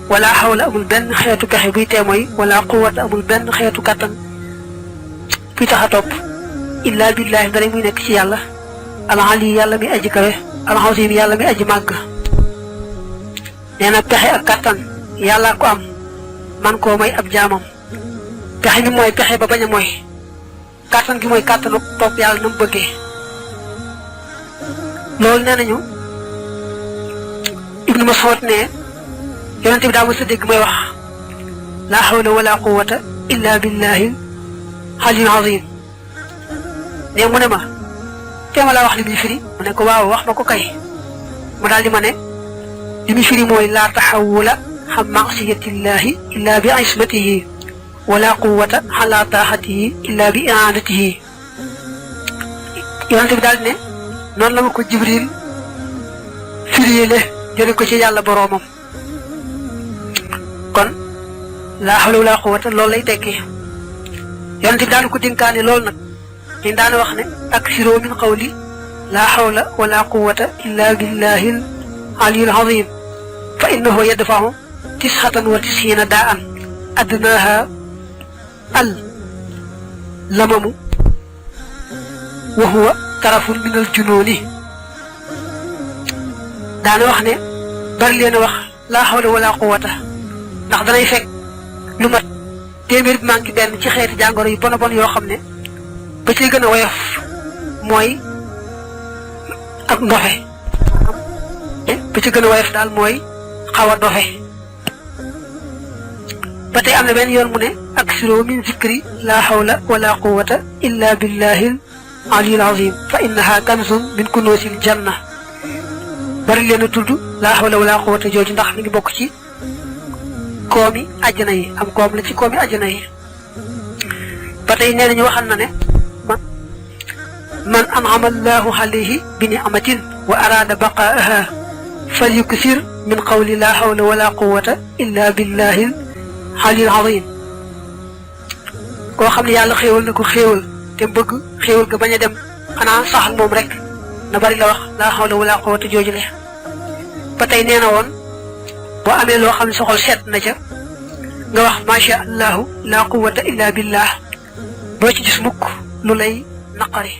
wala hawla amul benn xeetu pexe buy tee mooy wala quwwata amul benn xeetu kàttan buy tax a topp illa billahi dara muy nekk ci yàlla al-ali yàlla mi aji kawe al-azim yàlla mi aji màgg nee na pexe ak kàttan yàlla ko am man koo may ab jaamam pexe mi mooy pexe ba bañ a mooy kàttan gi mooy kàttanu topp yàlla na mu bëggee loolu nee nañu Ibnu Mas'ud ne yonente bi daa mos a dégg may wax la hawla wala quwwata illa billahi al-aliyyil azim ne mu ne ma te ma la wax li muy firi mu ne ko waaw wax ma ko kay mu daal di ma ne li muy firi mooy la tahawula xam ma'siyatillahi illa bi ismatihi wala quwwata ala taa'atihi illa bi i'anatihi yonente bi daal di ne noonu la ma ko Jibril firiile jële ko ci yàlla boroomam kon laa hawla wala quwwata loolu lay tekki yonente bi daal ko dénkaane loolu nag dañ daana wax ne aksiroo min qawli laa hawla wala quwwata illa billahi al-aliyyil azim fa innahu yadfa'u 99 daa'an adnaaha al lamamu wa huwa tarafun min al junooni daana wax ne bari leen a wax laa hawla wala quwwata ndax danay fekk lu mat téeméer bi manqué benn ci xeeti jàngoro yu bon a bon yoo xam ne ba ci gën a woyof mooy ak ndoxe ba ci gën a woyof daal mooy xaw a doxe ba tey am na benn yoon mu ne aksiroo min zikri laa hawla wala quwwata illa billahi al-aliyyil azim fa innaha kanzun min kunuusil janna bari leen a tudd laa hawla wala quwwata jooju ndax mi ngi bokk ci koomi àjjana yi am koom la ci koomi àjjana yi ba tey nee nañu waxal na ne man an'ama allahu alayhi bi ni'matin wa arada baqaaha falyuksir min qawli laa hawla wala quwwata illa billahi al-aliyyil azim koo xam ne yàlla xéewal na ko xéewal te bëgg xéewal ga bañ a dem xanaa sax ak moom rek na bari la wax laa hawla wala quwwata jooju le ba tey nee na woon boo amee loo xam ne sa xol seet na ca nga wax macha allahu laa quwwata illa billah doo ci gis mukk lu lay naqari